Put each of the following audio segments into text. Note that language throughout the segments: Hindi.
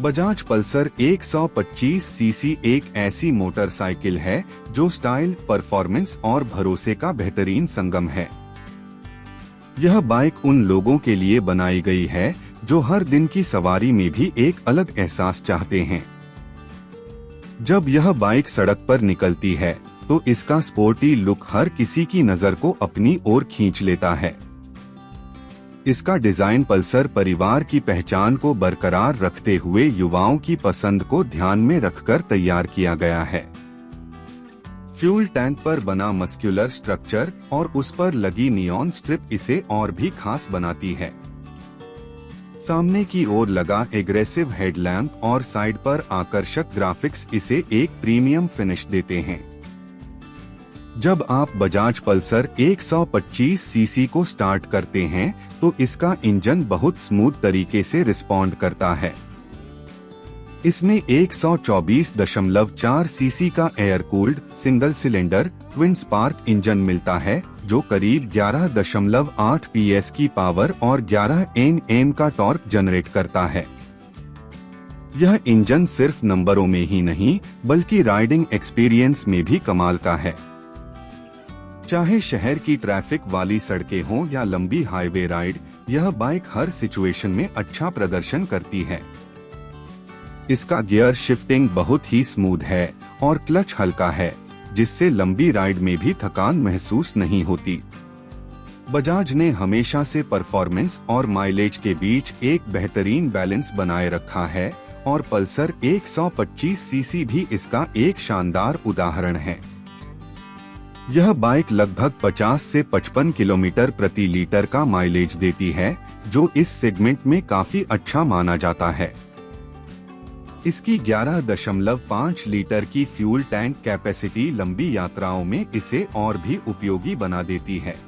बजाज पल्सर 125 सीसी एक ऐसी मोटरसाइकिल है जो स्टाइल, परफॉर्मेंस और भरोसे का बेहतरीन संगम है। यह बाइक उन लोगों के लिए बनाई गई है जो हर दिन की सवारी में भी एक अलग एहसास चाहते हैं। जब यह बाइक सड़क पर निकलती है तो इसका स्पोर्टी लुक हर किसी की नजर को अपनी ओर खींच लेता है। इसका डिजाइन पल्सर परिवार की पहचान को बरकरार रखते हुए युवाओं की पसंद को ध्यान में रखकर तैयार किया गया है। फ्यूल टैंक पर बना मस्कुलर स्ट्रक्चर और उस पर लगी नियॉन स्ट्रिप इसे और भी खास बनाती है। सामने की ओर लगा एग्रेसिव हेडलैम्प और साइड पर आकर्षक ग्राफिक्स इसे एक प्रीमियम फिनिश देते हैं। जब आप बजाज पल्सर 125 सीसी को स्टार्ट करते हैं तो इसका इंजन बहुत स्मूथ तरीके से रिस्पॉन्ड करता है। इसमें 124.4 सीसी का air cooled single cylinder twin spark engine मिलता है जो करीब 11.8 पीएस की पावर और 11 Nm का टॉर्क जनरेट करता है। यह इंजन सिर्फ नंबरों में ही नहीं बल्कि राइडिंग एक्सपीरियंस में भी कमाल का है। चाहे शहर की ट्रैफिक वाली सड़कें हों या लंबी हाईवे राइड, यह बाइक हर सिचुएशन में अच्छा प्रदर्शन करती है। इसका गियर शिफ्टिंग बहुत ही स्मूथ है और क्लच हल्का है, जिससे लंबी राइड में भी थकान महसूस नहीं होती। बजाज ने हमेशा से परफॉर्मेंस और माइलेज के बीच एक बेहतरीन बैलेंस बनाए रखा है और पल्सर 125 सीसी भी इसका एक शानदार उदाहरण है। यह बाइक लगभग 50 से 55 किलोमीटर प्रति लीटर का माइलेज देती है, जो इस सेगमेंट में काफी अच्छा माना जाता है। इसकी 11.5 लीटर की फ्यूल टैंक कैपेसिटी लंबी यात्राओं में इसे और भी उपयोगी बना देती है,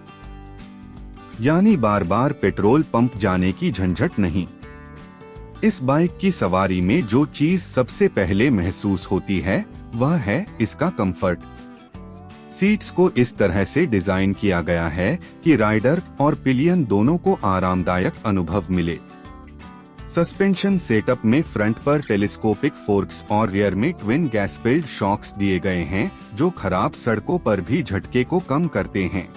यानी बार बार पेट्रोल पंप जाने की झंझट नहीं। इस बाइक की सवारी में जो चीज सबसे पहले महसूस होती है वह है इसका कंफर्ट। सीट्स को इस तरह से डिजाइन किया गया है कि राइडर और पिलियन दोनों को आरामदायक अनुभव मिले। सस्पेंशन सेटअप में फ्रंट पर टेलीस्कोपिक फोर्क्स और रियर में ट्विन गैस फिल्ड शॉक्स दिए गए हैं जो खराब सड़कों पर भी झटके को कम करते हैं।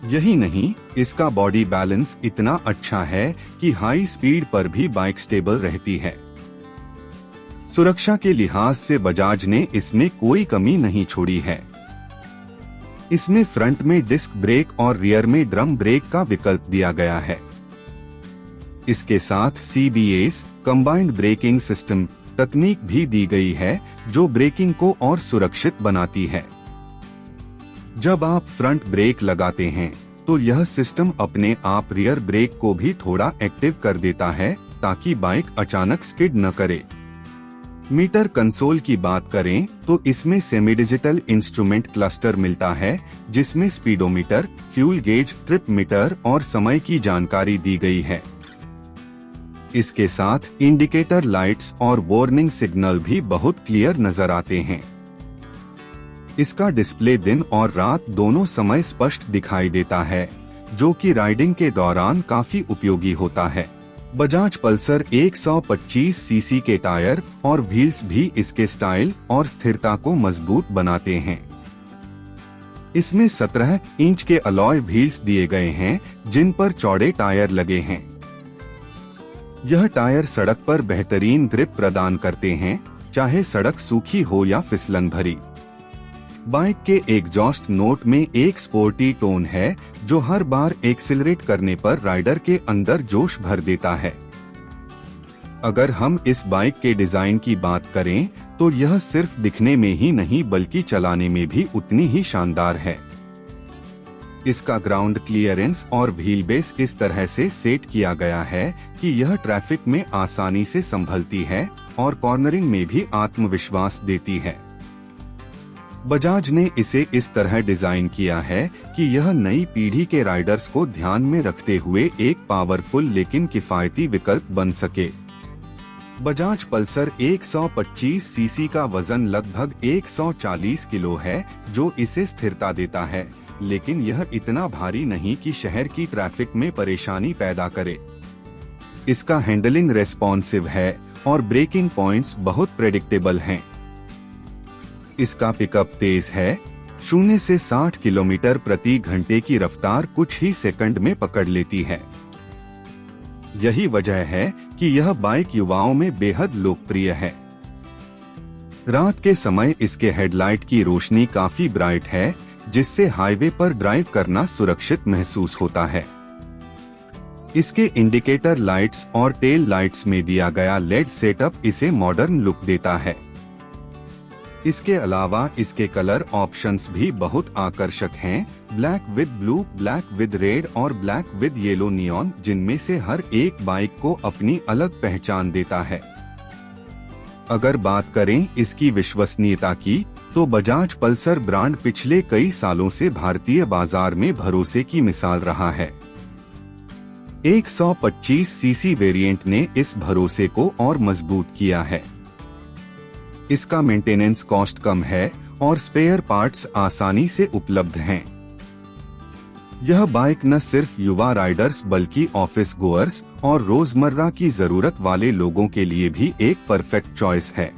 यही नहीं, इसका बॉडी बैलेंस इतना अच्छा है कि हाई स्पीड पर भी बाइक स्टेबल रहती है। सुरक्षा के लिहाज से बजाज ने इसमें कोई कमी नहीं छोड़ी है। इसमें फ्रंट में डिस्क ब्रेक और रियर में ड्रम ब्रेक का विकल्प दिया गया है। इसके साथ CBS कंबाइंड ब्रेकिंग सिस्टम तकनीक भी दी गई है जो ब्रेकिंग को और सुरक्षित बनाती है। जब आप फ्रंट ब्रेक लगाते हैं तो यह सिस्टम अपने आप रियर ब्रेक को भी थोड़ा एक्टिव कर देता है ताकि बाइक अचानक स्किड न करे। मीटर कंसोल की बात करें तो इसमें सेमी डिजिटल इंस्ट्रूमेंट क्लस्टर मिलता है जिसमें speedometer, fuel gauge, trip meter और समय की जानकारी दी गई है। इसके साथ इंडिकेटर लाइट्स और वार्निंग सिग्नल भी बहुत क्लियर नजर आते हैं। इसका डिस्प्ले दिन और रात दोनों समय स्पष्ट दिखाई देता है, जो कि राइडिंग के दौरान काफी उपयोगी होता है। बजाज पल्सर 125 सीसी के टायर और व्हील्स भी इसके स्टाइल और स्थिरता को मजबूत बनाते हैं। इसमें 17 इंच के अलॉय व्हील्स दिए गए हैं जिन पर चौड़े टायर लगे हैं। यह टायर सड़क पर बेहतरीन ग्रिप प्रदान करते हैं, चाहे सड़क सूखी हो या फिसलन भरी। बाइक के एग्जॉस्ट नोट में एक स्पोर्टी टोन है जो हर बार एक्सीलरेट करने पर राइडर के अंदर जोश भर देता है। अगर हम इस बाइक के डिजाइन की बात करें तो यह सिर्फ दिखने में ही नहीं बल्कि चलाने में भी उतनी ही शानदार है। इसका ग्राउंड क्लियरेंस और व्हील बेस इस तरह से सेट किया गया है कि यह ट्रैफिक में आसानी से संभलती है और कॉर्नरिंग में भी आत्मविश्वास देती है। बजाज ने इसे इस तरह डिजाइन किया है कि यह नई पीढ़ी के राइडर्स को ध्यान में रखते हुए एक पावरफुल लेकिन किफायती विकल्प बन सके। बजाज पल्सर 125 सीसी का वजन लगभग 140 किलो है, जो इसे स्थिरता देता है, लेकिन यह इतना भारी नहीं कि शहर की ट्रैफिक में परेशानी पैदा करे। इसका हैंडलिंग रेस्पॉन्सिव है और ब्रेकिंग पॉइंट्स बहुत प्रेडिक्टेबल हैं। इसका पिकअप तेज है, 0 से 60 किलोमीटर प्रति घंटे की रफ्तार कुछ ही सेकंड में पकड़ लेती है। यही वजह है कि यह बाइक युवाओं में बेहद लोकप्रिय है। रात के समय इसके हेडलाइट की रोशनी काफी ब्राइट है, जिससे हाईवे पर ड्राइव करना सुरक्षित महसूस होता है। इसके इंडिकेटर लाइट्स और टेल लाइट्स में दिया गया लेड सेटअप इसे मॉडर्न लुक देता है। इसके अलावा इसके कलर ऑप्शंस भी बहुत आकर्षक हैं, black with blue, black with red और ब्लैक विद येलो नियॉन, जिनमें से हर एक बाइक को अपनी अलग पहचान देता है। अगर बात करें इसकी विश्वसनीयता की, तो बजाज पल्सर ब्रांड पिछले कई सालों से भारतीय बाजार में भरोसे की मिसाल रहा है। 125 सीसी वेरिएंट ने इस भरोसे को और मजबूत किया है। इसका मेंटेनेंस कॉस्ट कम है और स्पेयर पार्ट्स आसानी से उपलब्ध हैं। यह बाइक न सिर्फ युवा राइडर्स बल्कि ऑफिस गोअर्स और रोजमर्रा की जरूरत वाले लोगों के लिए भी एक परफेक्ट चॉइस है।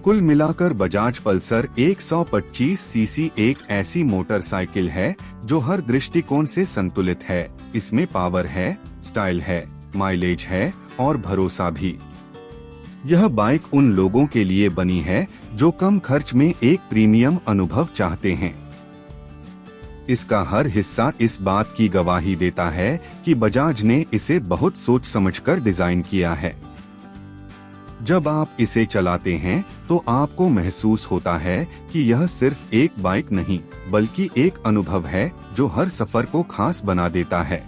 कुल मिलाकर बजाज पल्सर 125 सीसी एक ऐसी मोटरसाइकिल है जो हर दृष्टिकोण से संतुलित है। इसमें पावर है, स्टाइल है, माइलेज है और भरोसा भी। यह बाइक उन लोगों के लिए बनी है जो कम खर्च में एक प्रीमियम अनुभव चाहते हैं। इसका हर हिस्सा इस बात की गवाही देता है कि बजाज ने इसे बहुत सोच समझकर डिजाइन किया है। जब आप इसे चलाते हैं तो आपको महसूस होता है कि यह सिर्फ एक बाइक नहीं बल्कि एक अनुभव है जो हर सफर को खास बना देता है।